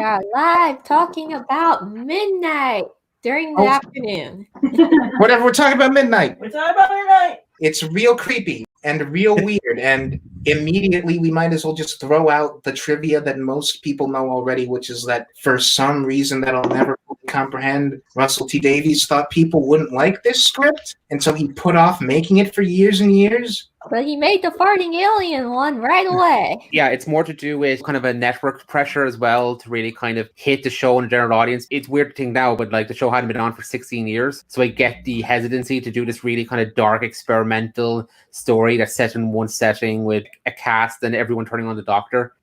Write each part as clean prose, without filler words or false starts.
are live talking about midnight during the afternoon. Whatever, we're talking about midnight. We're talking about midnight. It's real creepy and real weird, and immediately we might as well just throw out the trivia that most people know already, which is that for some reason that I'll never fully comprehend, Russell T Davies thought people wouldn't like this script, and so he put off making it for years and years. But he made the farting alien one right away. Yeah, it's more to do with kind of a network pressure as well to really kind of hit the show in a general audience. It's weird to think now, but like the show hadn't been on for 16 years. So I get the hesitancy to do this really kind of dark experimental story that's set in one setting with a cast and everyone turning on the Doctor.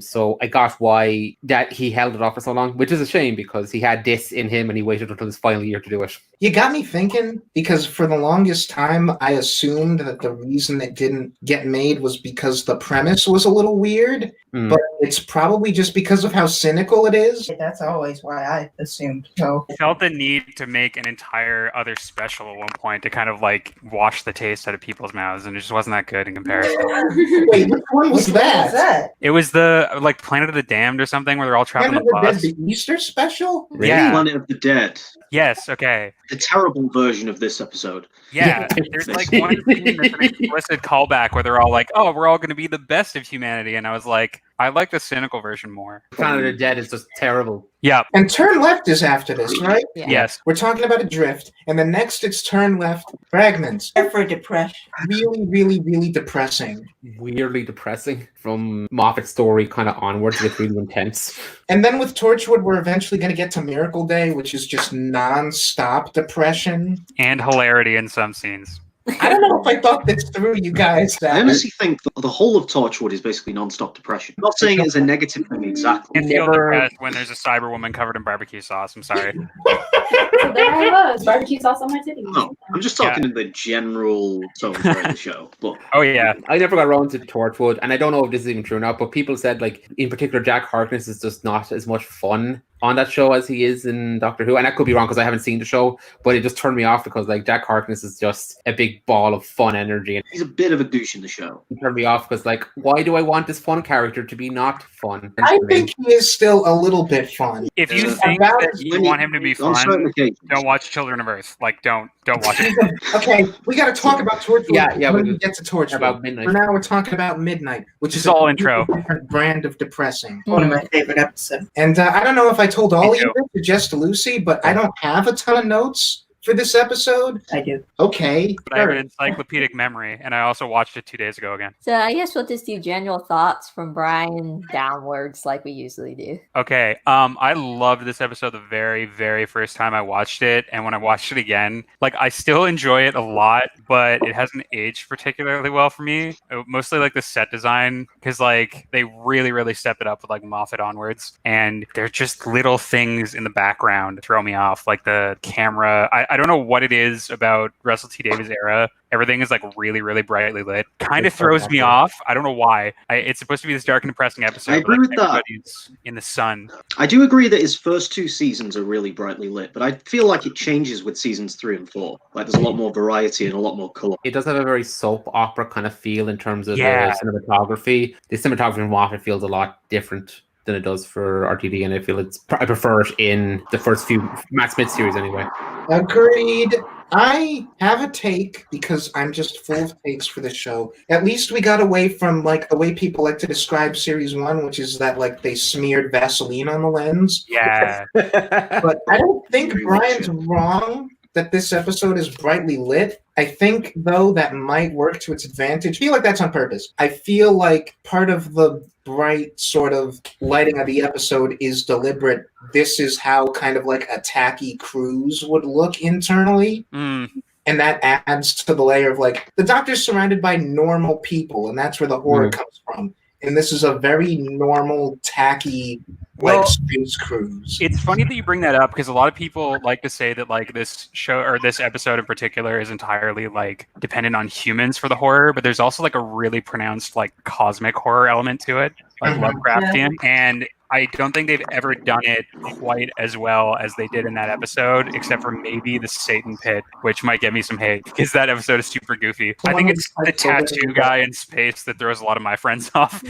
So I got why that he held it off for so long, which is a shame because he had this in him and he waited until his final year to do it. You got me thinking, because for the longest time, I assumed that the reason it didn't get made was because the premise was a little weird, but it's probably just because of how cynical it is. That's always why I assumed. So I felt the need to make an entire other special at one point to kind of like wash the taste out of people's mouths, and it just wasn't that good in comparison. Wait, which one was that? It was the like Planet of the Damned or something where they're all trapped on Planet the of the bus. Dead, the Easter special? Really? Yeah. Planet of the Dead. Yes, okay. The terrible version of this episode. Yeah, there's like one scene that's an explicit callback where they're all like, oh, we're all going to be the best of humanity. And I was like, I like the cynical version more. Planet of the Dead is just terrible. Yeah. And Turn Left is after this, right? Yeah. Yes. We're talking about Adrift, and then next it's Turn Left Fragments. for depression. Really, really, really depressing. Weirdly depressing. From Moffat's story kind of onwards, it's really intense. And then with Torchwood, we're eventually going to get to Miracle Day, which is just non-stop depression. And hilarity in some scenes. I don't know if I thought this through, you guys. I honestly think that the whole of Torchwood is basically non-stop depression. I'm not saying it's a negative thing exactly. And feel depressed when there's a cyber woman covered in barbecue sauce. I'm sorry. So there I was, barbecue sauce on my titties. No, I'm just talking in the general tone for the show. But Oh yeah. I never got around to Torchwood, and I don't know if this is even true or not, but people said, like, in particular, Jack Harkness is just not as much fun on that show as he is in Doctor Who. And that could be wrong because I haven't seen the show, but it just turned me off because, like, Jack Harkness is just a big ball of fun energy. And he's a bit of a douche in the show. it turned me off because, like, why do I want this fun character to be not fun? I think he is still a little bit fun. If you Uh, think about that as you many- want him to be on certain fun, occasions. don't watch Children of Earth. Like, don't watch it. Okay, we got to talk about Torchwood Yeah, when we we get to Torchwood. about midnight. For now, we're talking about Midnight, which This is is all a intro. different brand of depressing. One of my favorite episodes. And I don't know if I told all Me of you this or just Lucy, but I don't have a ton of notes for this episode. I do. Okay. But I have an encyclopedic memory, and I also watched it 2 days ago again. So I guess we'll just do general thoughts from Brian downwards like we usually do. Okay, I loved this episode the very, very first time I watched it, and when I watched it again, like, I still enjoy it a lot, but it hasn't aged particularly well for me. Mostly, like, the set design, because, like, they really, really step it up with, like, Moffat onwards, and they're just little things in the background that throw me off, like the camera. I don't know what it is about Russell T Davies' era. Everything is like really, really brightly lit. Kind of throws me off. I don't know why. It's supposed to be this dark and depressing episode. I agree but, like, with that. everybody's in the sun. I do agree that his first two seasons are really brightly lit, but I feel like it changes with seasons 3 and 4. Like there's a lot more variety and a lot more colour. It does have a very soap opera kind of feel in terms of Yeah. the cinematography. The cinematography in Moffat feels a lot different than it does for RTD, and I feel I prefer it in the first few Matt Smith series anyway. Agreed. I have a take because I'm just full of takes for this show. At least we got away from like the way people like to describe series 1, which is that like they smeared Vaseline on the lens. Yeah. But I don't think Brian's wrong that this episode is brightly lit. I think, though, that might work to its advantage. I feel like that's on purpose. I feel like part of the bright sort of lighting of the episode is deliberate. This is how kind of like a tacky cruise would look internally. Mm. And that adds to the layer of like, the Doctor's surrounded by normal people, and that's where the horror comes from. And this is a very normal, tacky, like, Well, space cruise. It's funny that you bring that up because a lot of people like to say that like this show or this episode in particular is entirely like dependent on humans for the horror, but there's also like a really pronounced like cosmic horror element to it, like Mhm. Lovecraftian. And I don't think they've ever done it quite as well as they did in that episode, except for maybe the Satan Pit, which might get me some hate because that episode is super goofy. I think it's the tattoo guy in space that throws a lot of my friends off.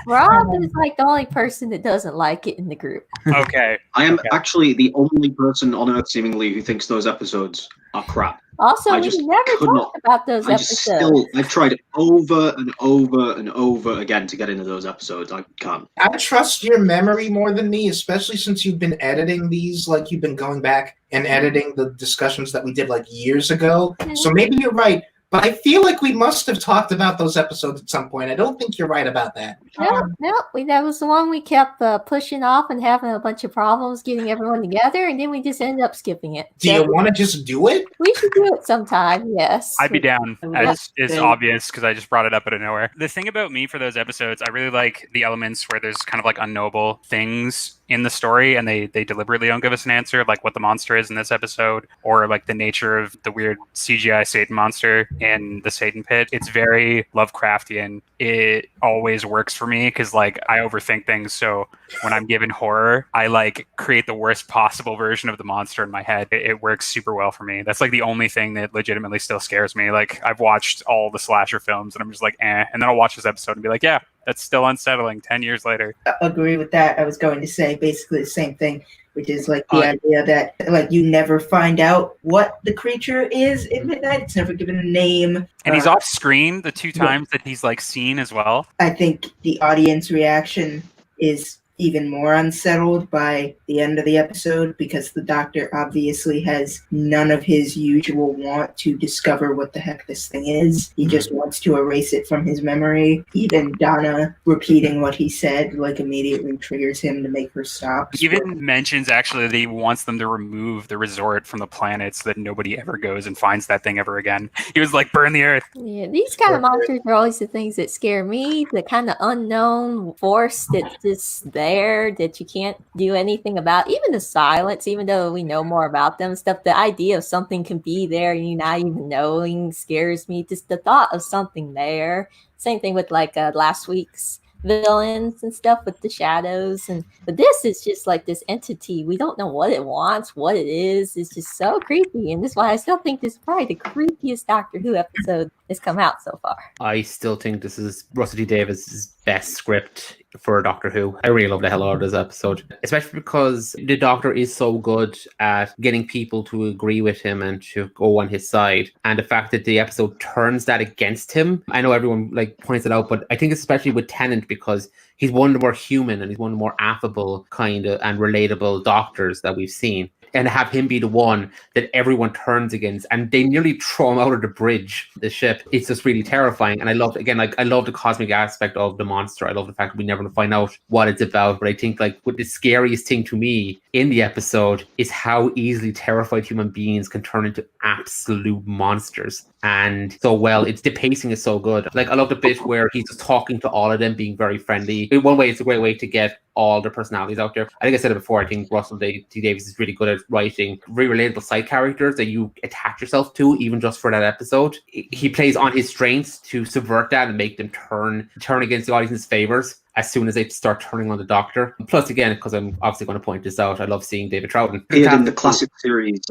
Rob is like the only person that doesn't like it in the group. Okay. I am actually the only person on Earth, seemingly, who thinks those episodes are crap. Also, I we just never could talked about those episodes. I've tried over and over and over again to get into those episodes. I can't. I trust your memory more than me, especially since you've been editing these, like you've been going back and editing the discussions that we did like years ago. So maybe you're right. But I feel like we must have talked about those episodes at some point. I don't think you're right about that. No, that was the one we kept pushing off and having a bunch of problems getting everyone together, and then we just ended up skipping it. Do you want to just do it? We should do it sometime, yes. I'd be down. It's obvious because I just brought it up out of nowhere. The thing about me for those episodes, I really like the elements where there's kind of like unknowable things in the story, and they deliberately don't give us an answer, like what the monster is in this episode, or like the nature of the weird CGI Satan monster in the Satan Pit. It's very Lovecraftian. It always works for me because like I overthink things, so when I'm given horror, I like create the worst possible version of the monster in my head. It works super well for me. That's like the only thing that legitimately still scares me. Like I've watched all the slasher films and I'm just like, and then I'll watch this episode and be like, yeah, that's still unsettling 10 years later. I agree with that. I was going to say basically the same thing, which is like the idea that like you never find out what the creature is in midnight. It's never given a name. And he's off screen the two times that he's like seen as well. I think the audience reaction is even more unsettled by the end of the episode because the doctor obviously has none of his usual want to discover what the heck this thing is. He just wants to erase it from his memory. Even Donna repeating what he said like immediately triggers him to make her stop. He even mentions actually that he wants them to remove the resort from the planet so that nobody ever goes and finds that thing ever again. He was like, burn the earth. Yeah, these kind of monsters are always the things that scare me. The kind of unknown force that's just there that you can't do anything about. Even the silence, even though we know more about them stuff, the idea of something can be there and you not even knowing scares me. Just the thought of something there. Same thing with like last week's villains and stuff with the shadows, but this is just like this entity. We don't know what it wants, what it is. It's just so creepy, and this is why I still think this is probably the creepiest Doctor Who episode that's come out so far. I still think this is Russell T Davies' best script for Doctor Who. I really love the hell out of this episode, especially because the Doctor is so good at getting people to agree with him and to go on his side, and the fact that the episode turns that against him. I know everyone like points it out, but I think especially with Tennant, because he's one of the more human and he's one of the more affable kind of and relatable doctors that we've seen. And have him be the one that everyone turns against, and they nearly throw him out of the bridge, the ship. It's just really terrifying. And I love, again, like I love the cosmic aspect of the monster. I love the fact that we never find out what it's about. But I think like what the scariest thing to me in the episode is how easily terrified human beings can turn into absolute monsters. And so well, the pacing is so good. Like I love the bit where he's just talking to all of them, being very friendly. In one way, it's a great way to get all their personalities out there. I think I said it before. I think Russell T Davies is really good at writing very relatable side characters that you attach yourself to, even just for that episode. He plays on his strengths to subvert that and make them turn against the audience's favors as soon as they start turning on the Doctor. Plus, again, because I'm obviously going to point this out, I love seeing David Troughton. He had in the classic series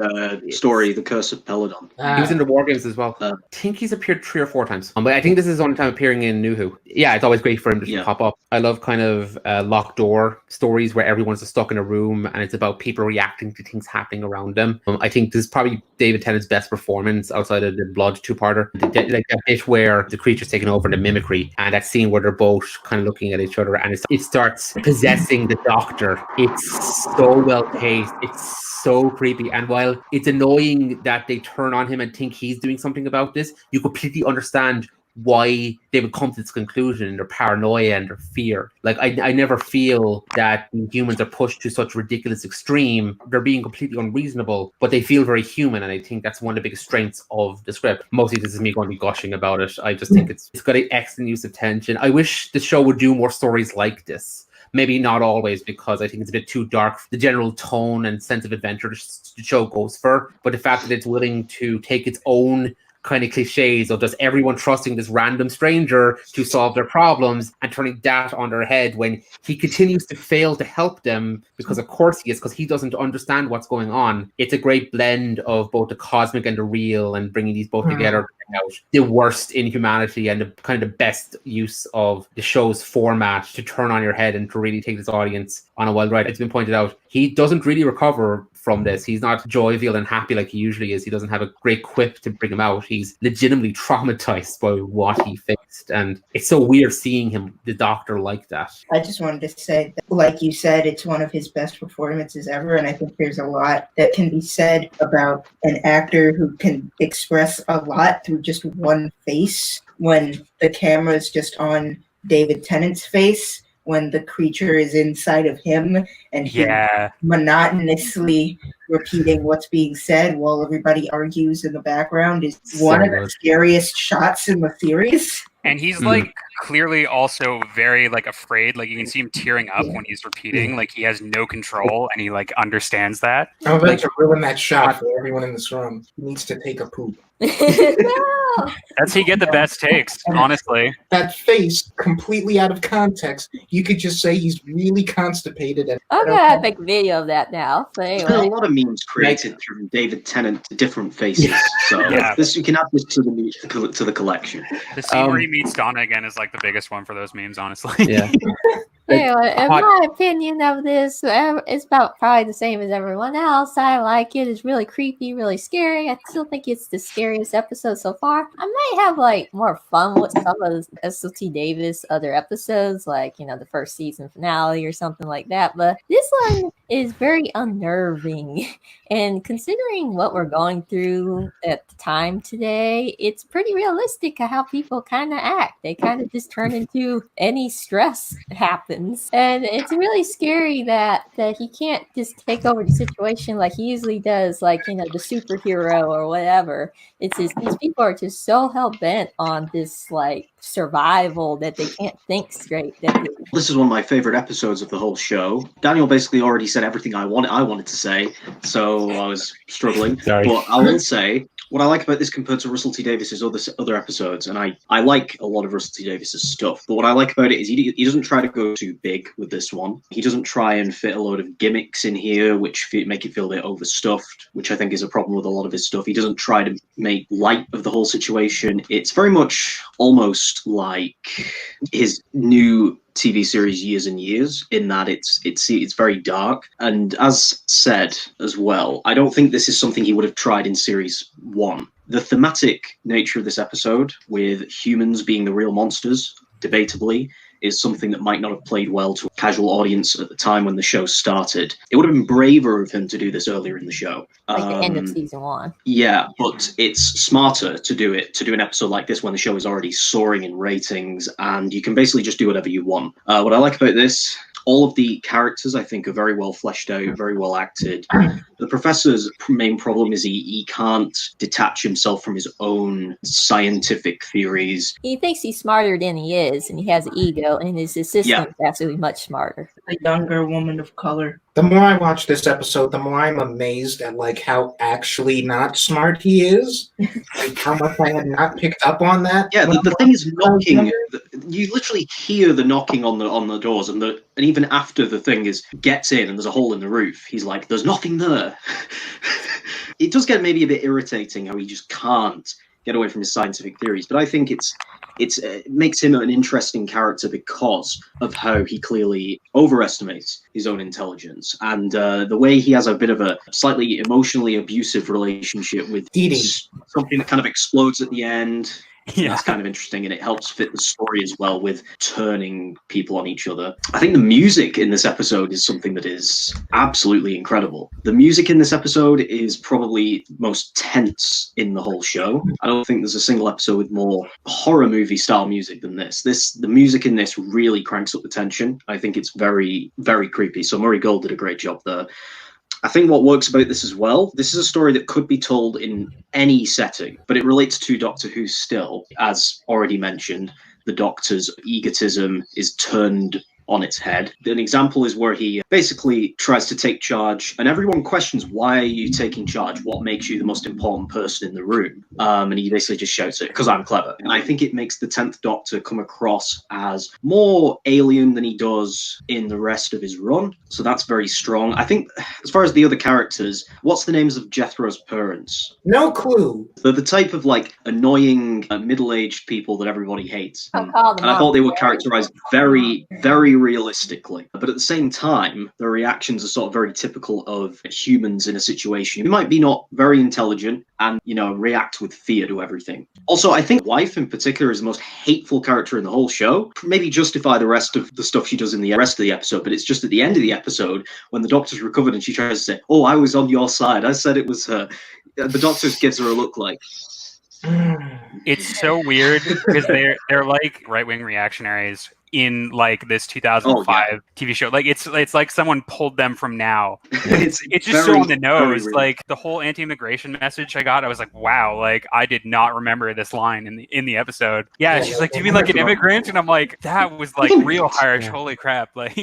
story, The Curse of Peladon. He was in the War Games as well. I think he's appeared 3 or 4 times. But I think this is his only time appearing in New Who. Yeah, it's always great for him to pop up. I love kind of locked door stories where everyone's just stuck in a room and it's about people reacting to things happening around them. I think this is probably David Tennant's best performance outside of the Blood 2-parter. Like that bit where the creature's taking over the mimicry, and that scene where they're both kind of looking at each other and it starts possessing the Doctor. It's so well paced. It's so creepy. And while it's annoying that they turn on him and think he's doing something about this, you completely understand why they would come to this conclusion and their paranoia and their fear. Like I never feel that humans are pushed to such ridiculous extreme. They're being completely unreasonable, but they feel very human, and I think that's one of the biggest strengths of the script. Mostly this is me going to be gushing about it. I just think it's got an excellent use of tension. I wish the show would do more stories like this. Maybe not always, because I think it's a bit too dark for the general tone and sense of adventure the show goes for. But the fact that it's willing to take its own kind of cliches of just everyone trusting this random stranger to solve their problems and turning that on their head when he continues to fail to help them because of course he is, because he doesn't understand what's going on. It's a great blend of both the cosmic and the real and bringing these both together to bring out the worst in humanity and the kind of the best use of the show's format to turn on your head and to really take this audience on a wild ride. It's been pointed out, he doesn't really recover from this. He's not jovial and happy like he usually is. He doesn't have a great quip to bring him out. He's legitimately traumatized by what he faced. And it's so weird seeing him, the Doctor, like that. I just wanted to say that, like you said, it's one of his best performances ever. And I think there's a lot that can be said about an actor who can express a lot through just one face when the camera is just on David Tennant's face, when the creature is inside of him and he's monotonously repeating what's being said while everybody argues in the background is one of the scariest shots in the series. And he's like clearly also very like afraid. Like you can see him tearing up when he's repeating. Like he has no control and he like understands that. I'm about to ruin that shot for everyone in this room. He needs to take a poop. No. That's he get the best takes, honestly. That face, completely out of context, you could just say he's really constipated. And I'm gonna have to make a video of that now. So There's been a anyway. lot of memes created from David Tennant to different faces. So this you can add this to the collection. The scene where he meets Donna again is like the biggest one for those memes, honestly. Yeah. Anyway, in my opinion of this, it's about probably the same as everyone else. I like it. It's really creepy, really scary. I still think it's the scariest episode so far. I might have like more fun with some of SLT Davis other episodes, like the first season finale or something like that. But this one is very unnerving. And considering what we're going through at the time today, it's pretty realistic how people kind of act. They kind of just turn into any stress happens. And it's really scary that he can't just take over the situation like he usually does, like, the superhero or whatever. It's just, these people are just so hell-bent on this, like, survival that they can't think straight. This is one of my favorite episodes of the whole show. Daniel basically already said everything I wanted to say, so I was struggling. Sorry. But I will say what I like about this compared to Russell T Davis's other episodes, and I like a lot of Russell T Davis's stuff, but what I like about it is he doesn't try to go too big with this one. He doesn't try and fit a load of gimmicks in here which make it feel a bit overstuffed, which I think is a problem with a lot of his stuff. He doesn't try to make light of the whole situation. It's very much almost like his new TV series Years and Years, in that it's very dark. And as said as well, I don't think this is something he would have tried in series 1. The thematic nature of this episode, with humans being the real monsters, debatably, is something that might not have played well to a casual audience at the time when the show started. It would have been braver of him to do this earlier in the show. Like the end of season 1. Yeah, but it's smarter to do an episode like this when the show is already soaring in ratings and you can basically just do whatever you want. What I like about this, all of the characters, I think, are very well fleshed out, very well acted. The professor's main problem is he can't detach himself from his own scientific theories. He thinks he's smarter than he is, and he has an ego, and his assistant is actually much smarter. A younger woman of color. The more I watch this episode, the more I'm amazed at like how actually not smart he is. Like how much I had not picked up on that. Yeah, the thing is knocking. You literally hear the knocking on the doors, and even after the thing gets in and there's a hole in the roof, he's like, "There's nothing there." It does get maybe a bit irritating how he just can't get away from his scientific theories, but I think it makes him an interesting character because of how he clearly overestimates his own intelligence and the way he has a bit of a slightly emotionally abusive relationship with Dee Dee. Something that kind of explodes at the end. Yeah. That's kind of interesting, and it helps fit the story as well with turning people on each other. I think the music in this episode is something that is absolutely incredible. The music in this episode is probably most tense in the whole show. I don't think there's a single episode with more horror movie style music than this. The music in this really cranks up the tension. I think it's very, very creepy. So Murray Gold did a great job there. I think what works about this as well, this is a story that could be told in any setting, but it relates to Doctor Who still. As already mentioned, the Doctor's egotism is turned on its head. An example is where he basically tries to take charge, and everyone questions, why are you taking charge? What makes you the most important person in the room? And he basically just shouts it, because I'm clever. And I think it makes the 10th Doctor come across as more alien than he does in the rest of his run. So that's very strong. I think, as far as the other characters, what's the names of Jethro's parents? No clue. They're the type of like annoying middle-aged people that everybody hates. I'll call them And I thought they were out. characterized very, very realistically. But at the same time, their reactions are sort of very typical of humans in a situation who might be not very intelligent and, you know, react with fear to everything. Also, I think wife in particular is the most hateful character in the whole show. Maybe justify the rest of the stuff she does in the rest of the episode, but it's just at the end of the episode when the Doctor's recovered and she tries to say, oh, I was on your side. I said it was her. The Doctor gives her a look like, It's so weird because they're like right-wing reactionaries in like this 2005 TV show. Like it's like someone pulled them from now. It's just so on the nose. Like the whole anti-immigration message I got, I was like, wow, like I did not remember this line in the episode. Yeah, she's like, do you mean like an immigrant? And I'm like, that was like real harsh. Yeah. Holy crap. Like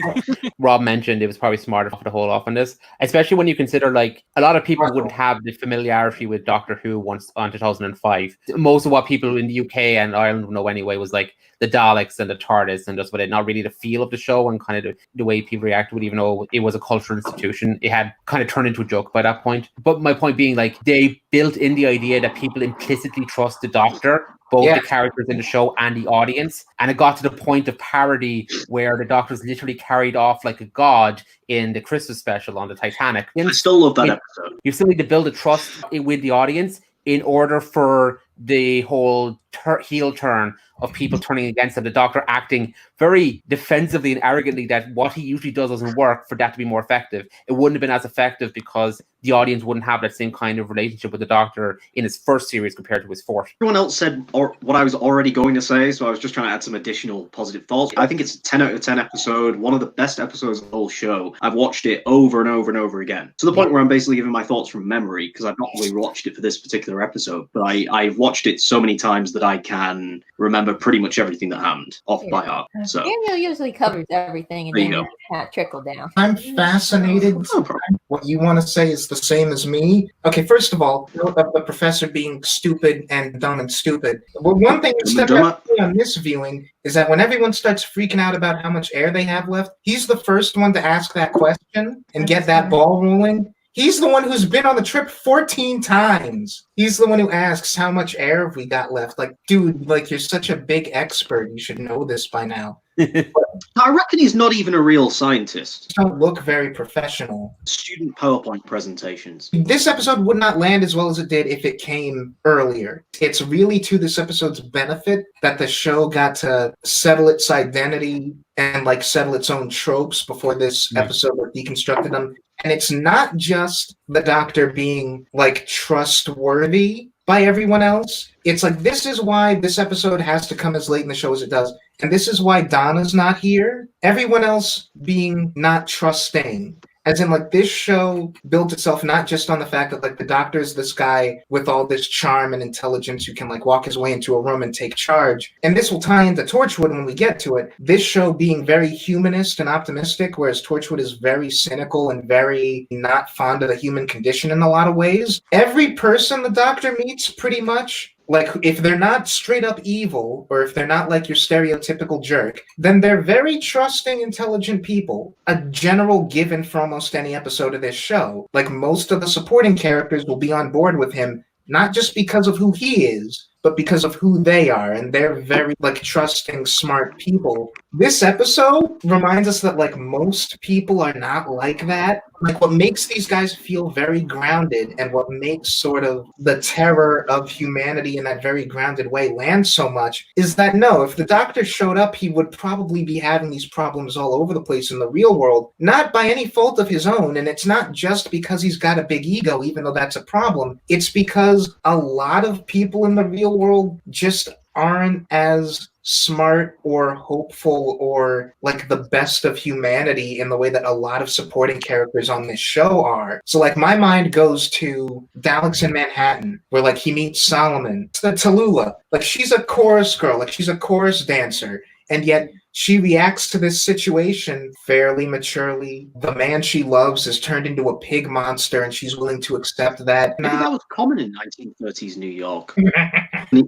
Rob mentioned it was probably smarter to hold off on this, especially when you consider like a lot of people wouldn't have the familiarity with Doctor Who once on 2005. Most of what people in the UK and Ireland know anyway was like the Daleks and the TARDIS and just with it, not really the feel of the show and kind of the way people reacted with, even though it was a cultural institution. It had kind of turned into a joke by that point. But my point being, like, they built in the idea that people implicitly trust the Doctor, both the characters in the show and the audience. And it got to the point of parody where the Doctor's literally carried off like a god in the Christmas special on the Titanic. I still love that episode. You still need to build a trust with the audience in order for the whole heel turn of people turning against him, the Doctor acting very defensively and arrogantly that what he usually does doesn't work, for that to be more effective. It wouldn't have been as effective because the audience wouldn't have that same kind of relationship with the Doctor in his first series compared to his fourth. Everyone else said what I was already going to say, so I was just trying to add some additional positive thoughts. I think it's a 10 out of 10 episode, one of the best episodes of the whole show. I've watched it over and over and over again, to the point where I'm basically giving my thoughts from memory, because I've not really watched it for this particular episode, but I've watched it so many times that I can remember pretty much everything that happened off by heart. So Daniel usually covers everything, and There then you you go. kind of trickle down. I'm fascinated. no problem. What you want to say is the same as me. Okay, first of all, the professor being stupid and dumb and stupid. Well, one thing that stepped out on this viewing is that when everyone starts freaking out about how much air they have left, he's the first one to ask that question and get that ball rolling. He's the one who's been on the trip 14 times. He's the one who asks how much air have we got left. Like, dude, like, you're such a big expert. You should know this by now. I reckon he's not even a real scientist. Don't look very professional. Student PowerPoint presentations. This episode would not land as well as it did if it came earlier. It's really to this episode's benefit that the show got to settle its identity and like settle its own tropes before this episode deconstructed them. And it's not just the Doctor being like trustworthy by everyone else. It's like, this is why this episode has to come as late in the show as it does. And this is why Donna's not here. Everyone else being not trusting. As in, like, this show built itself not just on the fact that, like, the Doctor's this guy with all this charm and intelligence who can, like, walk his way into a room and take charge. And this will tie into Torchwood when we get to it. This show being very humanist and optimistic, whereas Torchwood is very cynical and very not fond of the human condition in a lot of ways. Every person the Doctor meets, pretty much, like, if they're not straight up evil, or if they're not like your stereotypical jerk, then they're very trusting, intelligent people. A general given for almost any episode of this show. Like, most of the supporting characters will be on board with him, not just because of who he is, but because of who they are, and they're very, like, trusting, smart people. This episode reminds us that, like, most people are not like that. Like, what makes these guys feel very grounded, and what makes sort of the terror of humanity in that very grounded way land so much, is that, no, if the Doctor showed up, he would probably be having these problems all over the place in the real world, not by any fault of his own, and it's not just because he's got a big ego, even though that's a problem. It's because a lot of people in the real world just aren't as smart or hopeful or like the best of humanity in the way that a lot of supporting characters on this show are. So like my mind goes to Daleks in Manhattan, where like he meets Solomon. It's the Tallulah. Like she's a chorus girl, like she's a chorus dancer. And yet she reacts to this situation fairly maturely. The man she loves is turned into a pig monster, and she's willing to accept that. Maybe that was common in 1930s New York.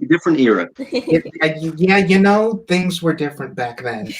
Different era. Yeah, things were different back then.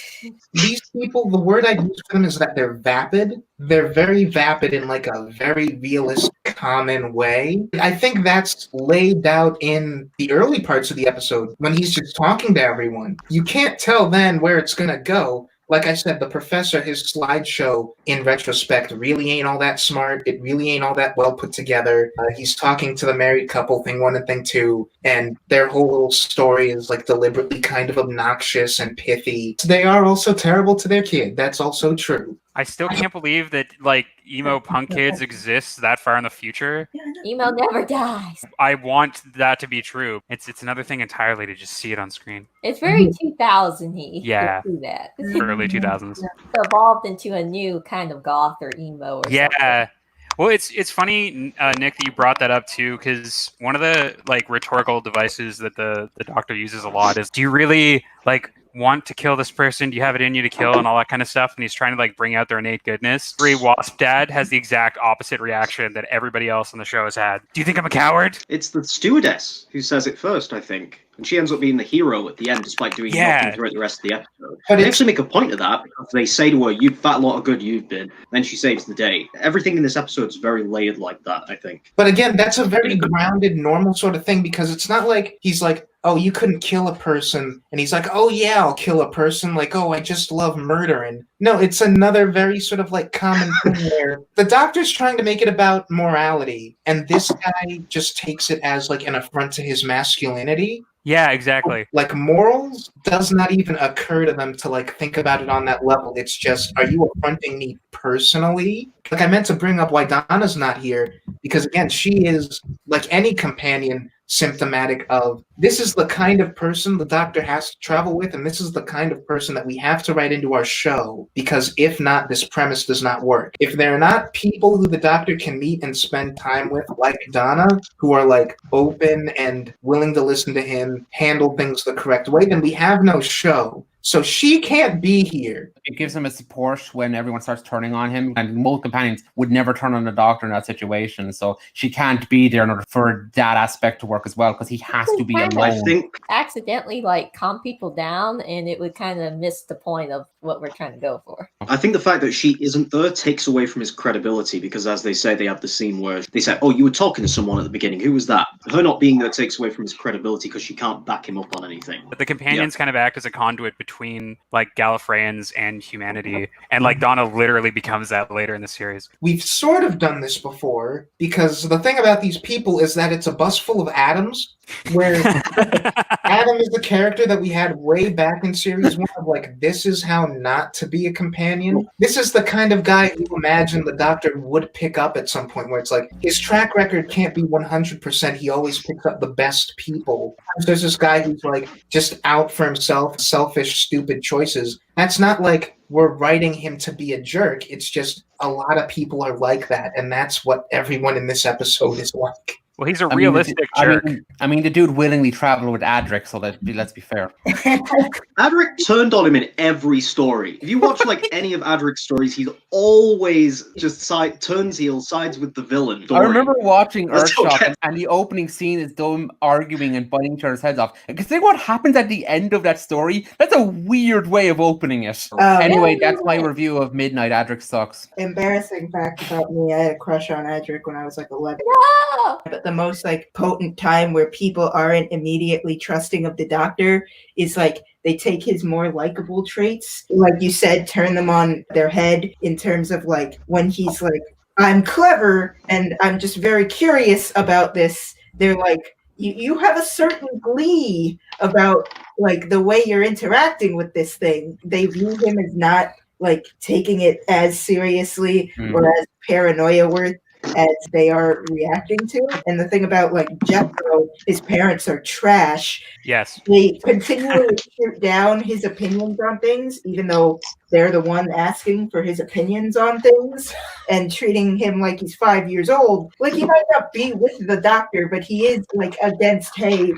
These people, the word I'd use for them is that they're vapid. They're very vapid in like a very realistic, common way. I think that's laid out in the early parts of the episode when he's just talking to everyone. You can't tell then where it's going to go. Like I said, the professor, his slideshow in retrospect really ain't all that smart. It really ain't all that well put together. He's talking to the married couple, thing one and thing two, and their whole little story is like deliberately kind of obnoxious and pithy. They are also terrible to their kid. That's also true. I still can't believe that like emo punk kids exist that far in the future. Emo never dies. I want that to be true. It's another thing entirely to just see it on screen. It's very 2000-y. Yeah. To do that. Early 2000s. It's evolved into a new kind of goth or emo or something. Well, it's funny, Nick, that you brought that up too, because one of the like rhetorical devices that the Doctor uses a lot is, do you really like want to kill this person? Do you have it in you to kill and all that kind of stuff? And he's trying to like bring out their innate goodness. Wasp Dad has the exact opposite reaction that everybody else on the show has had. Do you think I'm a coward? It's the stewardess who says it first, I think. And she ends up being the hero at the end, despite doing nothing throughout the rest of the episode. But they actually make a point of that, because they say to her, "You fat lot of good you've been." Then she saves the day. Everything in this episode is very layered like that, I think. But again, that's a very grounded, normal sort of thing, because it's not like he's like, oh, you couldn't kill a person, and he's like, oh yeah, I'll kill a person, like, oh, I just love murdering. No, it's another very sort of like common thing where the Doctor's trying to make it about morality, and this guy just takes it as like an affront to his masculinity. Yeah, exactly. Like morals does not even occur to them to like think about it on that level. It's just, are you affronting me personally? Like I meant to bring up why Donna's not here, because again, she is like any companion symptomatic of this is the kind of person the Doctor has to travel with, and this is the kind of person that we have to write into our show, because if not, this premise does not work. If they're not people who the Doctor can meet and spend time with, like Donna, who are like open and willing to listen to him, handle things the correct way, then we have no show. So she can't be here. It gives him a support when everyone starts turning on him, and most companions would never turn on the Doctor in that situation. So she can't be there in order for that aspect to work as well, because he has to be alone. I think accidentally like calm people down, and it would kind of miss the point of what we're trying to go for. I think the fact that she isn't there takes away from his credibility, because as they say, they have the scene where they say, oh, you were talking to someone at the beginning. Who was that? Her not being there takes away from his credibility because she can't back him up on anything. But the companions kind of act as a conduit between like Gallifreyans and humanity, and like Donna literally becomes that later in the series. We've sort of done this before, because the thing about these people is that it's a bus full of atoms, where Adam is the character that we had way back in series 1 of like, this is how not to be a companion. This is the kind of guy you imagine the Doctor would pick up at some point, where it's like his track record can't be 100%. He always picks up the best people. There's this guy who's like just out for himself, selfish, stupid choices. That's not like we're writing him to be a jerk. It's just a lot of people are like that, and that's what everyone in this episode is like. Well, he's a realistic jerk. I mean, the dude willingly traveled with Adric, so let's be fair. Adric turned on him in every story. If you watch like any of Adric's stories, he's always just turns heel, sides with the villain. I remember watching Earthshock, and the opening scene is them arguing and biting each other's heads off. And considering what happens at the end of that story, that's a weird way of opening it. Anyway, that's my review of Midnight. Adric sucks. Embarrassing fact about me, I had a crush on Adric when I was like 11. No! But the most like potent time where people aren't immediately trusting of the Doctor is like they take his more likable traits, like you said, turn them on their head in terms of like when he's like, I'm clever and I'm just very curious about this. They're like, you have a certain glee about like the way you're interacting with this thing. They view him as not like taking it as seriously or as paranoia worth as they are reacting to it. And the thing about like Jethro, his parents are trash. Yes. They continually shoot down his opinions on things, even though they're the one asking for his opinions on things and treating him like he's 5 years old. Like, he might not be with the doctor, but he is like against, hey,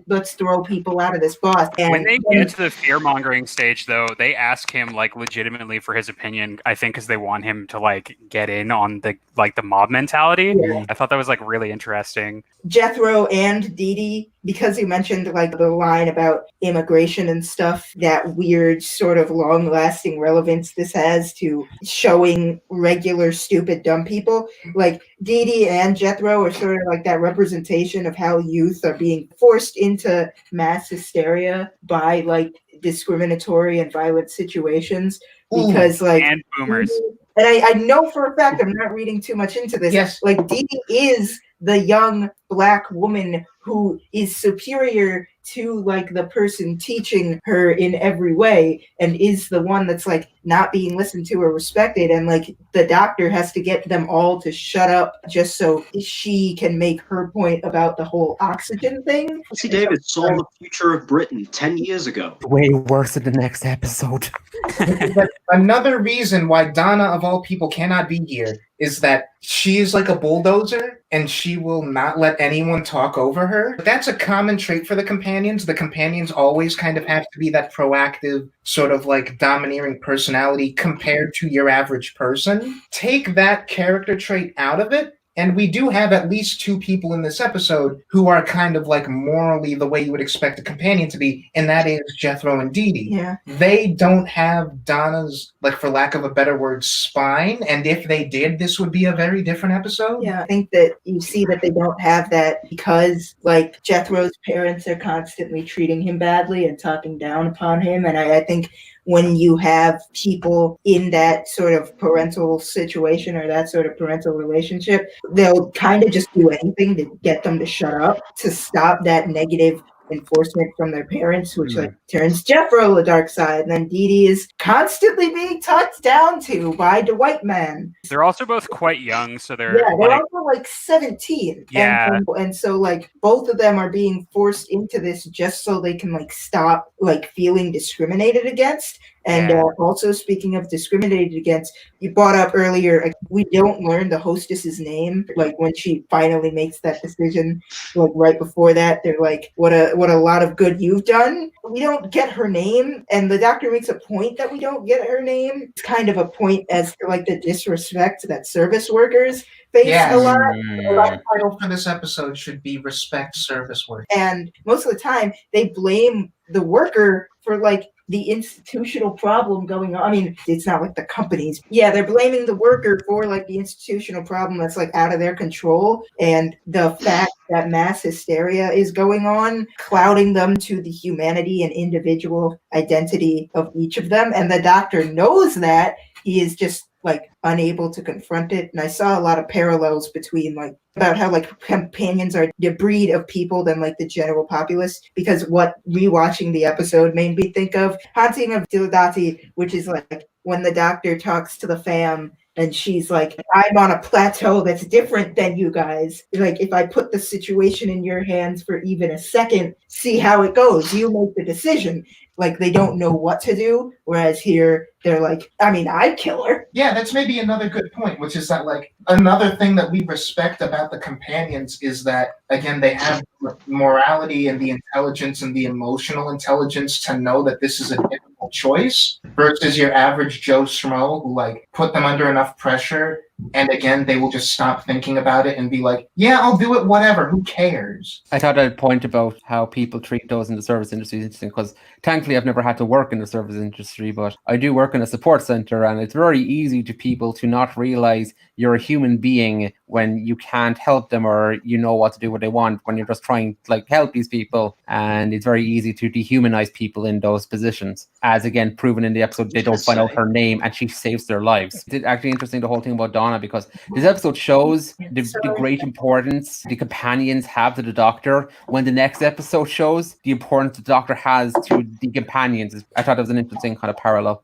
let's throw people out of this bus. And when they get to the fear-mongering stage, though, they ask him like legitimately for his opinion, I think because they want him to like get in on the mob mentality. Yeah. I thought that was like really interesting. Jethro and Dee Dee, because you mentioned like the line about immigration and stuff, that weird sort of long-lasting relevance this has to showing regular stupid dumb people. Like, Dee Dee and Jethro are sort of like that representation of how youth are being forced into mass hysteria by like discriminatory and violent situations. Because and boomers. And I know for a fact, I'm not reading too much into this. Yes. Like, Dee Dee is the young Black woman who is superior to like the person teaching her in every way, and is the one that's like not being listened to or respected, and like the doctor has to get them all to shut up just so she can make her point about the whole oxygen thing. Nancy Davis saw the future of Britain 10 years ago. Way worse in the next episode. But another reason why Donna, of all people, cannot be here is that she is like a bulldozer and she will not let anyone talk over her. That's a common trait for the companions. The companions always kind of have to be that proactive, sort of like domineering personality compared to your average person. Take that character trait out of it, and we do have at least two people in this episode who are kind of like morally the way you would expect a companion to be, and that is Jethro and Dee Dee. Yeah. They don't have Donna's, like, for lack of a better word, spine, and if they did, this would be a very different episode. Yeah, I think that you see that they don't have that because, like, Jethro's parents are constantly treating him badly and talking down upon him, and I think when you have people in that sort of parental situation or that sort of parental relationship, they'll kind of just do anything to get them to shut up, to stop that negative enforcement from their parents, which like turns Jethro the dark side, and then Dee Dee is constantly being talked down to by the white man. They're also both quite young, so they're they're also like 17. Yeah. And so like both of them are being forced into this just so they can like stop like feeling discriminated against. And also, speaking of discriminated against, you brought up earlier, like, we don't learn the hostess's name. Like, when she finally makes that decision, like right before that, they're like, "What a lot of good you've done." We don't get her name, and the doctor makes a point that we don't get her name. It's kind of a point as to like the disrespect that service workers face a lot. The title for this episode should be "Respect Service Work." And most of the time, they blame the worker for like the institutional problem going on. I mean, it's not like the companies. Yeah, they're blaming the worker for like the institutional problem that's like out of their control, and the fact that mass hysteria is going on, clouding them to the humanity and individual identity of each of them. And the doctor knows that. He is just like unable to confront it. And I saw a lot of parallels between like about how like companions are the breed of people than like the general populace, because what rewatching the episode made me think of Haunting of Diodati, which is like when the doctor talks to the fam and she's like, I'm on a plateau that's different than you guys. Like, if I put the situation in your hands for even a second, see how it goes. You make the decision. Like, they don't know what to do. Whereas here, they're like, I mean, I'd kill her. Yeah, that's maybe another good point, which is that, like, another thing that we respect about the companions is that, again, they have the morality and the intelligence and the emotional intelligence to know that this is a difficult choice versus your average Joe Schmo who, like, put them under enough pressure and again, they will just stop thinking about it and be like, yeah, I'll do it, whatever, who cares? I thought I'd point about how people treat those in the service industry is interesting because thankfully I've never had to work in the service industry, but I do work in a support center, and it's very easy to people to not realize you're a human being when you can't help them or you know what to do, what they want, when you're just trying to like help these people. And it's very easy to dehumanize people in those positions. As again, proven in the episode, they don't find out her name and she saves their lives. It's actually interesting, the whole thing about Dawn Bryanna, because this episode shows the great importance the companions have to the Doctor, when the next episode shows the importance the Doctor has to the companions. I thought that was an interesting kind of parallel.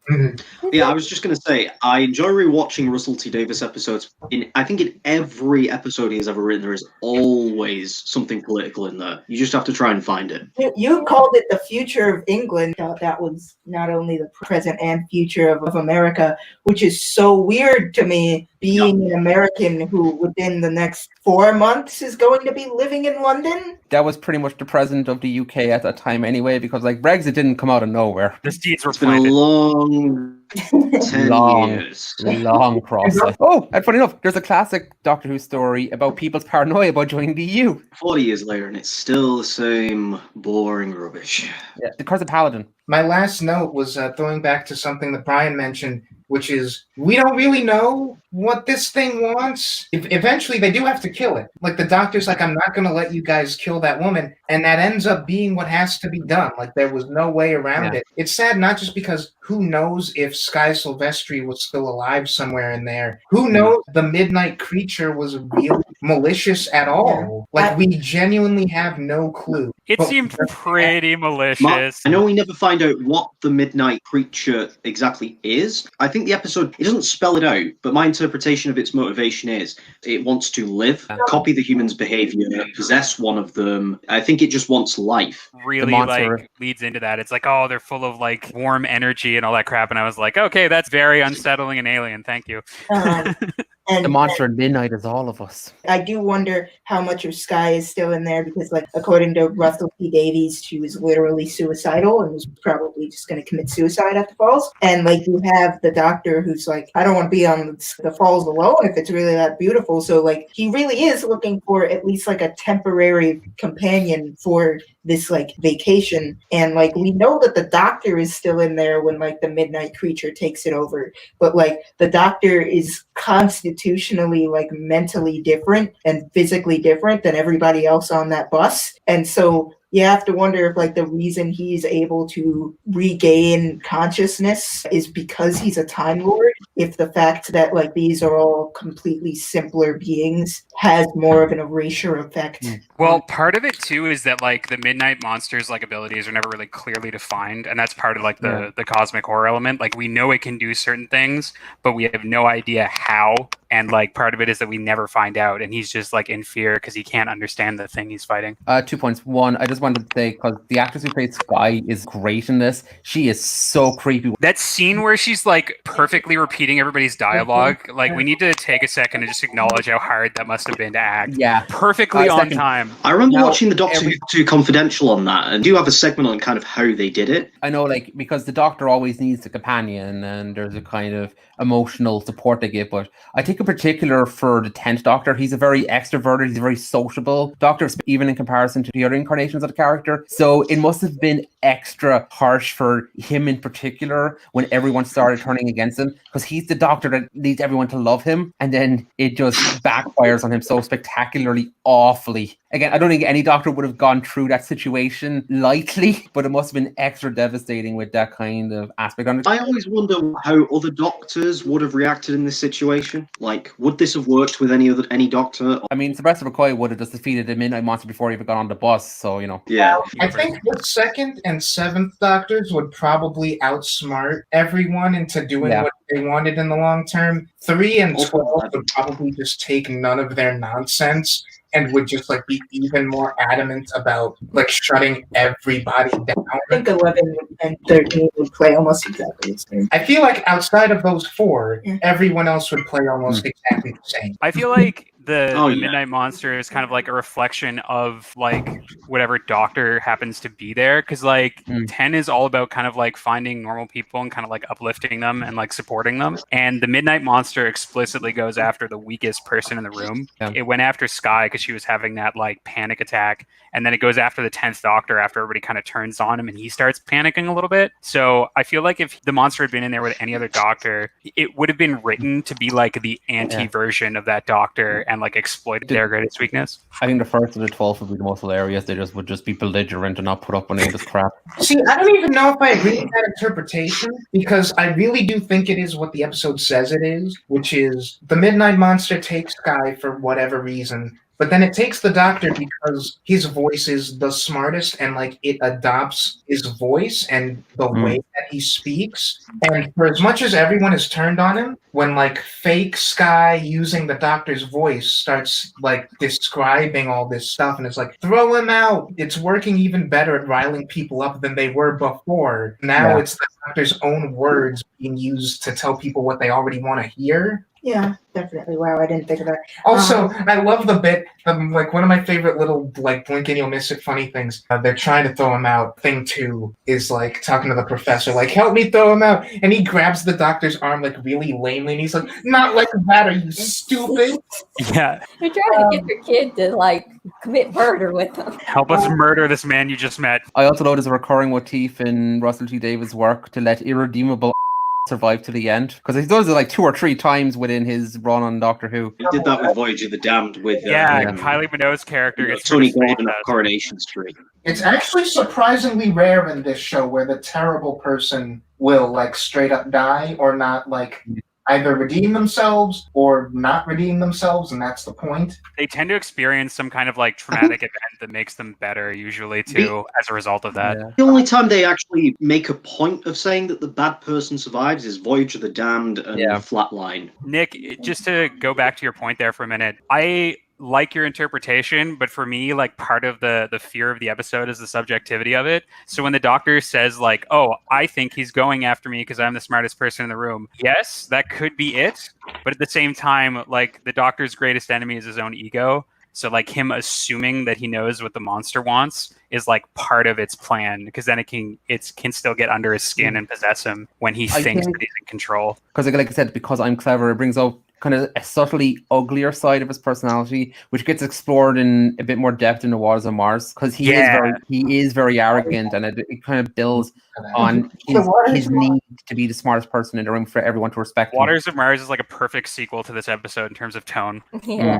Yeah, I was just going to say, I enjoy rewatching Russell T Davies episodes. I think in every episode he has ever written, there is always something political in there. You just have to try and find it. You called it the future of England. That was not only the present and future of America, which is so weird to me, being an American who within the next 4 months is going to be living in London. That was pretty much the president of the UK at that time anyway, because like Brexit didn't come out of nowhere. The seeds were It's been a planted. long 10 years. Long process. Oh, and funny enough, there's a classic Doctor Who story about people's paranoia about joining the EU. 40 years later, and it's still the same boring rubbish. Yeah, the Curse of Paladin. My last note was throwing back to something that Brian mentioned, which is we don't really know what this thing wants. Eventually, they do have to kill it. Like, the Doctor's like, I'm not going to let you guys kill that woman. And that ends up being what has to be done. Like, there was no way around it. It's sad, not just because who knows if Sky Silvestri was still alive somewhere in there. Who knows the Midnight Creature was really malicious at all. Like, we genuinely have no clue. It seemed pretty malicious. I know we never find out what the Midnight Creature exactly is. I think the episode, it doesn't spell it out, but my interpretation of its motivation is it wants to live, copy the human's behavior, possess one of them. I think it just wants life. Really like leads into that. It's like, oh, they're full of like warm energy and all that crap. And I was like, okay, that's very unsettling and alien. Thank you. And the monster at midnight is all of us. I do wonder how much of Sky is still in there, because, like, according to Russell T Davies, she was literally suicidal and was probably just going to commit suicide at the falls. And, like, you have the Doctor who's like, I don't want to be on the falls alone if it's really that beautiful. So, like, he really is looking for at least, like, a temporary companion for this, like, vacation. And, like, we know that the Doctor is still in there when, like, the Midnight Creature takes it over. But, like, the Doctor is constitutionally, like, mentally different and physically different than everybody else on that bus. And so you have to wonder if, like, the reason he's able to regain consciousness is because he's a Time Lord, if the fact that, like, these are all completely simpler beings has more of an erasure effect. Well, part of it too is that, like, the Midnight Monster's, like, abilities are never really clearly defined, and that's part of, like, the cosmic horror element. Like, we know it can do certain things, but we have no idea how. And, like, part of it is that we never find out, and he's just, like, in fear because he can't understand the thing he's fighting. 2 points. One, I just wanted to say, because the actress who played Sky is great in this. She is so creepy. That scene where she's, like, perfectly repeating everybody's dialogue, like, we need to take a second and just acknowledge how hard that must have been to act. Yeah. Perfectly on time. I remember watching the Doctor Who 2 Confidential on that, and do have a segment on kind of how they did it. I know, like, because the Doctor always needs a companion, and there's a kind of emotional support they give, but I think in particular for the 10th Doctor, he's a very extroverted, he's a very sociable Doctor, even in comparison to the other incarnations of the character. So it must have been extra harsh for him in particular when everyone started turning against him, because he's the Doctor that needs everyone to love him, and then it just backfires on him so spectacularly awfully. Again, I don't think any Doctor would have gone through that situation lightly, but it must have been extra devastating with that kind of aspect on it. I always wonder how other Doctors would have reacted in this situation. Like, would this have worked with any Doctor? I mean, Sylvester McCoy would have just defeated the Midnight Monster before he even got on the bus, so, you know. Yeah. I think the 2nd and 7th Doctors would probably outsmart everyone into doing what they wanted in the long term. 3 and 12 would probably just take none of their nonsense and would just, like, be even more adamant about, like, shutting everybody down. I think 11 and 13 would play almost exactly the same. I feel like outside of those 4, everyone else would play almost exactly the same. I feel like the Midnight Monster is kind of like a reflection of, like, whatever Doctor happens to be there, because, like, 10 is all about kind of, like, finding normal people and kind of, like, uplifting them and, like, supporting them, and the Midnight Monster explicitly goes after the weakest person in the room. It went after Sky because she was having that, like, panic attack, and then it goes after the 10th Doctor after everybody kind of turns on him and he starts panicking a little bit. So I feel like if the monster had been in there with any other Doctor, it would have been written to be like the anti-version of that Doctor, and and like exploit their greatest weakness. I think the first of the 12 would be the most hilarious. They would just be belligerent and not put up with any of this crap. See, I don't even know if I agree with that interpretation, because I really do think it is what the episode says it is, which is the Midnight Monster takes Sky for whatever reason, but then it takes the Doctor because his voice is the smartest, and like it adopts his voice and the way that he speaks. And for as much as everyone is turned on him, when like fake Sky using the Doctor's voice starts like describing all this stuff, and it's like, throw him out. It's working even better at riling people up than they were before. Now it's the Doctor's own words being used to tell people what they already want to hear. Yeah, definitely. Wow, I didn't think of that. Also, I love the bit, like one of my favorite little like blink and you'll miss it funny things. They're trying to throw him out. Thing 2 is like talking to the professor, like, help me throw him out. And he grabs the Doctor's arm like really lamely, and he's like, not like that, are you stupid? Yeah. You're trying to get your kid to like commit murder with them. Help us murder this man you just met. I also know there's a recurring motif in Russell T Davies' work to let irredeemable survive to the end, because he does it like 2 or 3 times within his run on Doctor Who. He did that with Voyage of the Damned with Kylie Minogue's character gets Tony Gordon of Coronation Street. It's actually surprisingly rare in this show where the terrible person will like straight up die or not like either redeem themselves or not redeem themselves, and that's the point. They tend to experience some kind of like traumatic event that makes them better, usually too, as a result of that. The only time they actually make a point of saying that the bad person survives is Voyage of the Damned and Flatline. Nick, just to go back to your point there for a minute, I like your interpretation, but for me, like part of the fear of the episode is the subjectivity of it. So when the Doctor says like, oh, I think he's going after me because I'm the smartest person in the room, yes, that could be it, but at the same time, like the Doctor's greatest enemy is his own ego. So like him assuming that he knows what the monster wants is like part of its plan, because then it can still get under his skin and possess him when he thinks that he's in control. Because like I said, because I'm clever, it brings out kind of a subtly uglier side of his personality, which gets explored in a bit more depth in the Waters of Mars, because he is very arrogant, and it kind of builds on his need to be the smartest person in the room for everyone to respect him. Waters of Mars is like a perfect sequel to this episode in terms of tone. Yeah.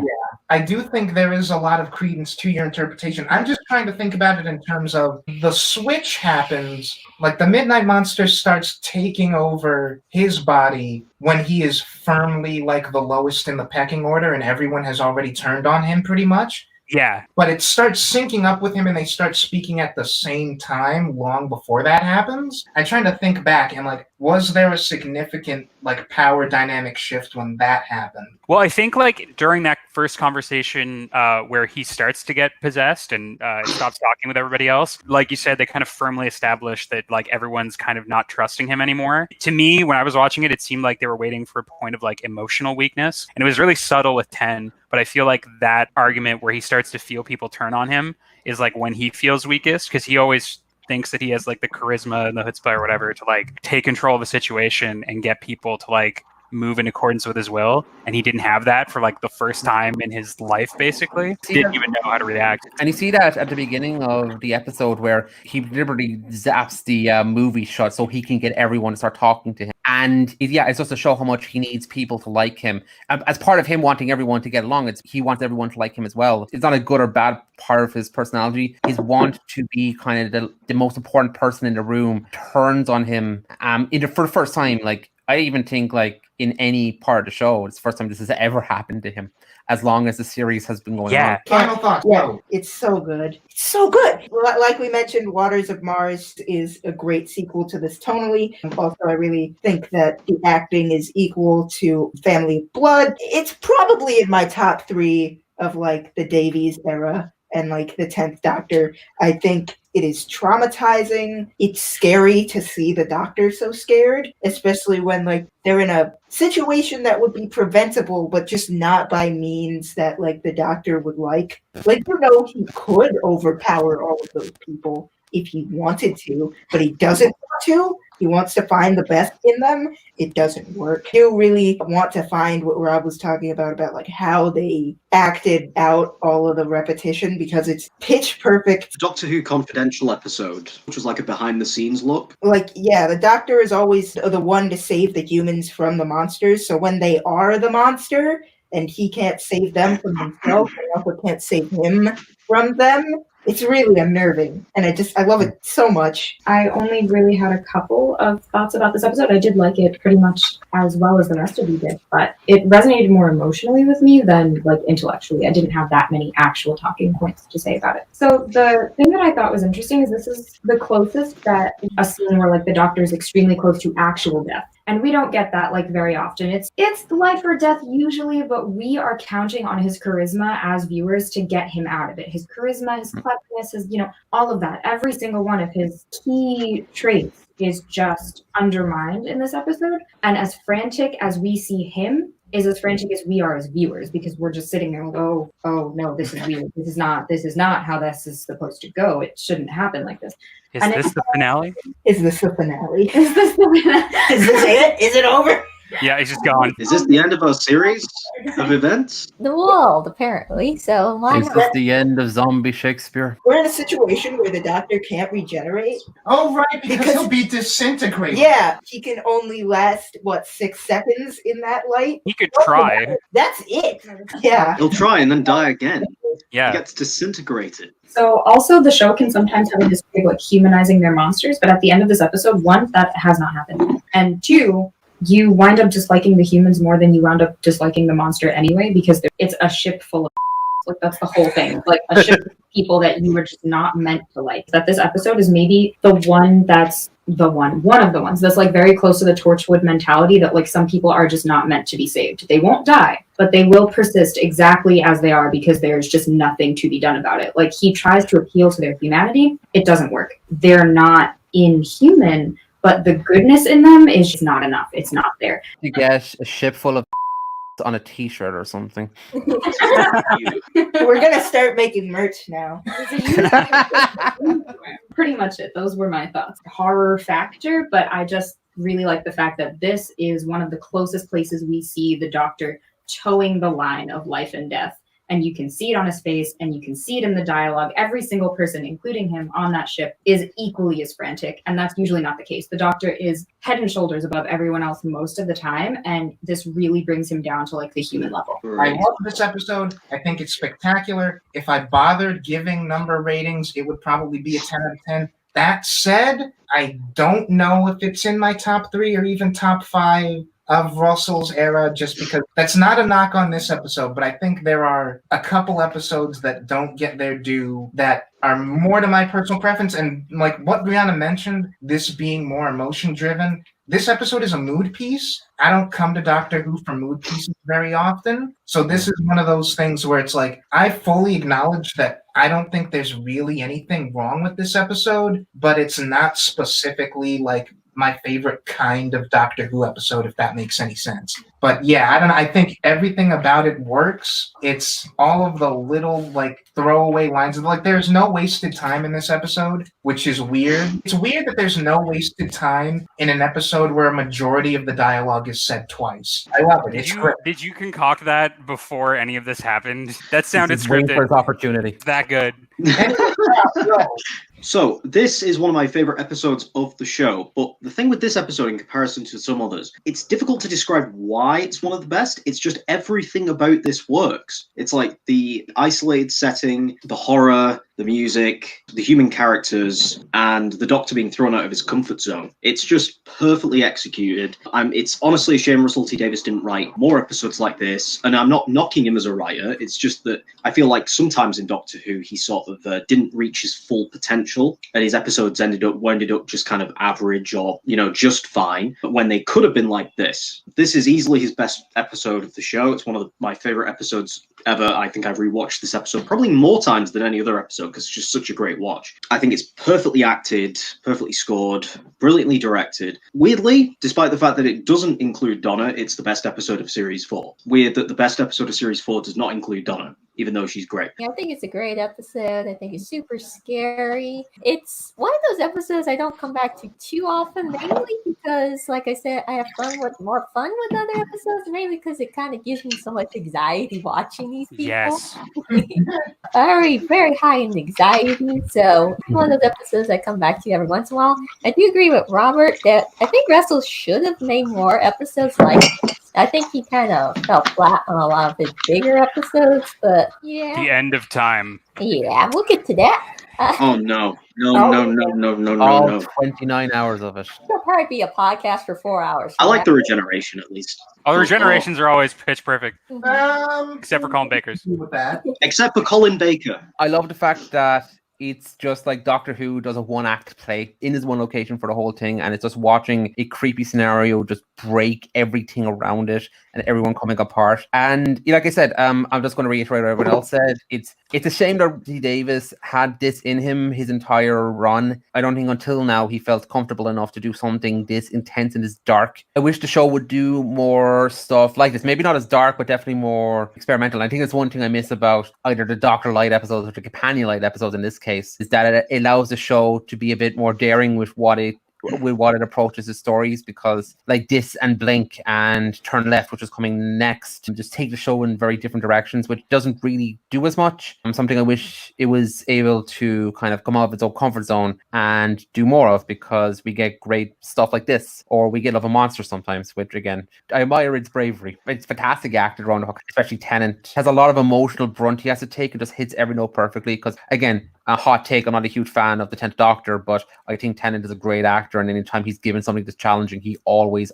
I do think there is a lot of credence to your interpretation. I'm just trying to think about it in terms of the switch happens, like the Midnight Monster starts taking over his body when he is firmly like the lowest in the pecking order and everyone has already turned on him pretty much. Yeah. But it starts syncing up with him and they start speaking at the same time long before that happens. I'm trying to think back and like, was there a significant like power dynamic shift when that happened? Well, I think like during that first conversation where he starts to get possessed and stops talking with everybody else, like you said, they kind of firmly established that like everyone's kind of not trusting him anymore. To me, when I was watching it, it seemed like they were waiting for a point of like emotional weakness. And it was really subtle with 10, but I feel like that argument where he starts to feel people turn on him is like when he feels weakest, because he always thinks that he has like the charisma and the chutzpah or whatever to like take control of a situation and get people to like move in accordance with his will, and he didn't have that for like the first time in his life, basically. Didn't even know how to react. And you see that at the beginning of the episode where he deliberately zaps the movie shut so he can get everyone to start talking to him. And it's just to show how much he needs people to like him. As part of him wanting everyone to get along, he wants everyone to like him as well. It's not a good or bad part of his personality. His want to be kind of the most important person in the room turns on him for the first time. Like, I even think like in any part of the show, it's the first time this has ever happened to him, as long as the series has been going on. Final thoughts. Yeah, it's so good. It's so good. Like we mentioned, Waters of Mars is a great sequel to this tonally. Also, I really think that the acting is equal to Family of Blood. It's probably in my top 3 of like the Davies era and like the 10th Doctor. I think it is traumatizing. It's scary to see the Doctor so scared, especially when like they're in a situation that would be preventable, but just not by means that like the Doctor would like. Like, he could overpower all of those people if he wanted to, but he doesn't want to. He wants to find the best in them. It doesn't work. I do really want to find what Rob was talking about like how they acted out all of the repetition, because it's pitch perfect. Doctor Who Confidential episode, which was like a behind the scenes look. Like, yeah, the Doctor is always the one to save the humans from the monsters. So when they are the monster, and he can't save them from themselves, and also can't save him from them. It's really unnerving, and I love it so much. I only really had a couple of thoughts about this episode. I did like it pretty much as well as the rest of you did, but it resonated more emotionally with me than like intellectually. I didn't have that many actual talking points to say about it. So the thing that I thought was interesting is this is the closest that a scene where like the doctor is extremely close to actual death. And we don't get that like very often. It's life or death usually, but we are counting on his charisma as viewers to get him out of it. His charisma, his cleverness, his, all of that. Every single one of his key traits is just undermined in this episode. And as frantic as we see him, is as frantic as we are as viewers, because we're just sitting there like, oh no, this is weird. This is not how this is supposed to go. It shouldn't happen like this. Is this the finale? Is this the finale? Is this the Is this it? Is it over? Yeah, he's just gone. Is this the end of our series of events? The world, apparently. So why Is not? this the end of zombie Shakespeare? We're in a situation where the doctor can't regenerate. Oh, right, because Because- he'll be disintegrated. Yeah, he can only last 6 seconds in that light. He could try. That's it. Yeah. He'll try and then die again. He Yeah. gets disintegrated. So also the show can sometimes have a history of like humanizing their monsters, but at the end of this episode, one, that has not happened. And two, you wind up disliking the humans more than you wound up disliking the monster anyway, because it's a ship full of like that's the whole thing. Like a ship of people that you were just not meant to like. That this episode is maybe the one that's one of the ones that's like very close to the Torchwood mentality that like some people are just not meant to be saved. They won't die, but they will persist exactly as they are because there's just nothing to be done about it. Like he tries to appeal to their humanity. It doesn't work. They're not inhuman, but the goodness in them is just not enough. It's not there. You get a ship full of on a t-shirt or something. We're gonna start making merch now. Pretty much it. Those were my thoughts. Horror factor, but I just really like the fact that this is one of the closest places we see the doctor towing the line of life and death. And you can see it on his face and you can see it in the dialogue. Every single person, including him on that ship, is equally as frantic. And that's usually not the case. The doctor is head and shoulders above everyone else most of the time. And this really brings him down to like the human level. I love this episode. I think it's spectacular. If I bothered giving number ratings, it would probably be a 10 out of 10. That said, I don't know if it's in my top 3 or even top 5 of Russell's era, just because that's not a knock on this episode, but I think there are a couple episodes that don't get their due that are more to my personal preference. And like what Bryanna mentioned, this being more emotion driven, this episode is a mood piece. I don't come to Doctor Who for mood pieces very often. So this is one of those things where it's like, I fully acknowledge that I don't think there's really anything wrong with this episode, but it's not specifically like my favorite kind of Doctor Who episode, if that makes any sense. But yeah, I don't know. I think everything about it works. It's all of the little like throwaway lines. Like there's no wasted time in this episode, which is weird. It's weird that there's no wasted time in an episode where a majority of the dialogue is said twice. I love it. It's great. Did you concoct that before any of this happened? That sounded He's waiting for his scripted. opportunity. That good. So, this is one of my favorite episodes of the show, but the thing with this episode in comparison to some others, it's difficult to describe why it's one of the best. It's just everything about this works. It's like the isolated setting, the horror, the music, the human characters, and the Doctor being thrown out of his comfort zone. It's just perfectly executed. It's honestly a shame Russell T Davies didn't write more episodes like this, and I'm not knocking him as a writer. It's just that I feel like sometimes in Doctor Who, he sort of didn't reach his full potential, and his episodes ended up just kind of average or, just fine. But when they could have been like this is easily his best episode of the show. It's one of my favorite episodes ever. I think I've rewatched this episode probably more times than any other episode because it's just such a great watch. I think it's perfectly acted, perfectly scored, brilliantly directed. Weirdly, despite the fact that it doesn't include Donna, it's the best episode of Series 4. Weird that the best episode of Series 4 does not include Donna, even though she's great. Yeah, I think it's a great episode. I think it's super scary. It's one of those episodes I don't come back to too often, mainly because, like I said, I have more fun with other episodes, mainly because it kind of gives me so much anxiety watching these people. Yes. Very, very high in anxiety. So one of those episodes I come back to every once in a while. I do agree with Robert that I think Russell should have made more episodes like this. I think he kind of fell flat on a lot of his bigger episodes, but yeah. The end of time. Yeah, we'll get to that. Oh no. No, Oh, no, yeah. no, no, no, no, All no. 29 hours of it. It'll probably be a podcast for 4 hours. I like the regeneration at least. Oh, the regenerations are always pitch perfect, Mhm. except for Colin Baker's. With that. Except for Colin Baker. I love the fact that it's just like Doctor Who does a one-act play in his one location for the whole thing, and it's just watching a creepy scenario just break everything around it and everyone coming apart. And like I said, I'm just going to reiterate what everyone else said. It's a shame that D. Davis had this in him his entire run. I don't think until now he felt comfortable enough to do something this intense and this dark. I wish the show would do more stuff like this. Maybe not as dark, but definitely more experimental. I think that's one thing I miss about either the Dr. Light episodes or the Companion Light episodes in this case, is that it allows the show to be a bit more daring with what it approaches the stories, because like this and Blink and Turn Left, which is coming next, just take the show in very different directions, which doesn't really do as much. Something I wish it was able to kind of come out of its own comfort zone and do more of, because we get great stuff like this, or we get Love a Monster sometimes, which again, I admire its bravery. It's fantastic acted around the hook, especially Tennant has a lot of emotional brunt he has to take and just hits every note perfectly, because again, a hot take, I'm not a huge fan of the 10th Doctor, but I think Tennant is a great actor, and anytime he's given something that's challenging, he always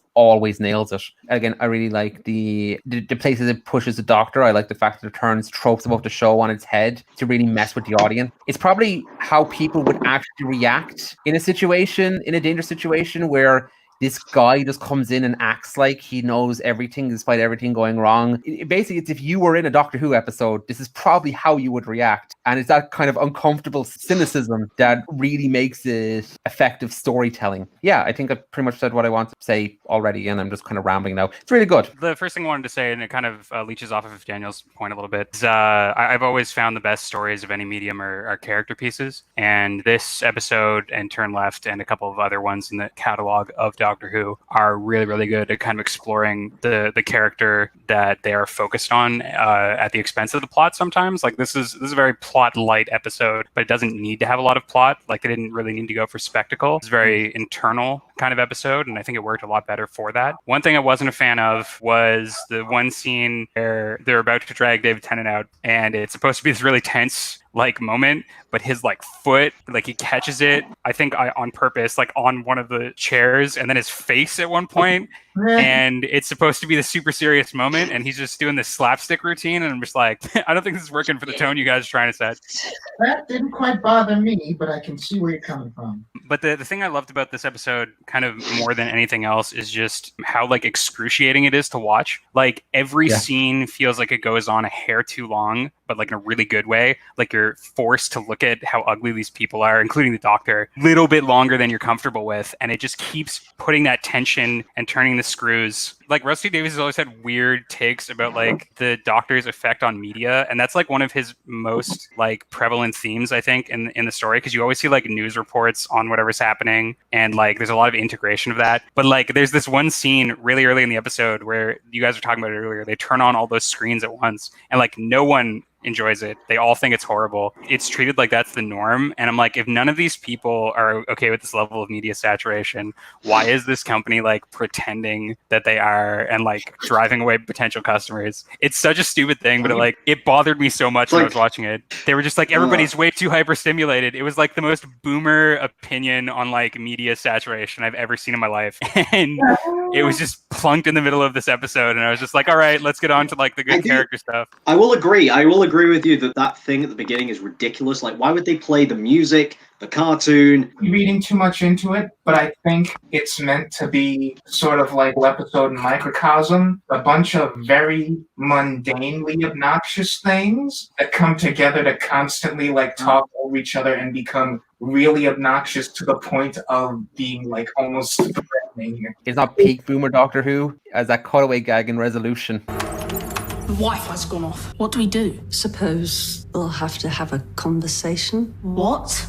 nails it. Again, I really like the places it pushes the Doctor. I like the fact that it turns tropes about the show on its head to really mess with the audience. It's probably how people would actually react in a dangerous situation where this guy just comes in and acts like he knows everything despite everything going wrong. Basically, it's if you were in a Doctor Who episode, this is probably how you would react. And it's that kind of uncomfortable cynicism that really makes it effective storytelling. Yeah, I think I pretty much said what I want to say already, and I'm just kind of rambling now. It's really good. The first thing I wanted to say, and it kind of leeches off of Daniel's point a little bit, is I've always found the best stories of any medium are character pieces. And this episode and Turn Left and a couple of other ones in the catalog of Doctor Who are really, really good at kind of exploring the character that they are focused on at the expense of the plot sometimes. Like this is a very plot light episode, but it doesn't need to have a lot of plot. Like they didn't really need to go for spectacle. It's a very internal kind of episode, and I think it worked a lot better for that. One thing I wasn't a fan of was the one scene where they're about to drag David Tennant out, and it's supposed to be this really tense like moment, but his like foot, like he catches it, I think on purpose, like on one of the chairs, and then his face at one point, and it's supposed to be the super serious moment, and he's just doing this slapstick routine, and I'm just like, I don't think this is working for the tone you guys are trying to set. That didn't quite bother me, but I can see where you're coming from. But the thing I loved about this episode, kind of more than anything else, is just how like excruciating it is to watch. Like every scene feels like it goes on a hair too long, but like in a really good way. Like you're forced to look at how ugly these people are, including the Doctor, a little bit longer than you're comfortable with. And it just keeps putting that tension and turning the screws. Like Rusty Davies has always had weird takes about like the Doctor's effect on media. And that's like one of his most like prevalent themes, I think, in the story. Because you always see like news reports on whatever's happening. And like there's a lot of integration of that. But like there's this one scene really early in the episode where you guys were talking about it earlier. They turn on all those screens at once. And like no one enjoys it. They all think it's horrible. It's treated like that's the norm. And I'm like, if none of these people are okay with this level of media saturation, why is this company like pretending that they are and like driving away potential customers? It's such a stupid thing, but it bothered me so much when I was watching it. They were just like, everybody's way too hyper-stimulated. It was like the most boomer opinion on like media saturation I've ever seen in my life. And it was just plunked in the middle of this episode. And I was just like, all right, let's get on to like the good character stuff. I will agree with you that thing at the beginning is ridiculous. Like, why would they play the music, the cartoon? Reading too much into it, but I think it's meant to be sort of like episode in microcosm, a bunch of very mundanely obnoxious things that come together to constantly like talk over each other and become really obnoxious to the point of being like almost threatening. It's not peak boomer Doctor Who as that cutaway gag in Resolution. The Wi-Fi's gone off. What do we do? Suppose we'll have to have a conversation. What?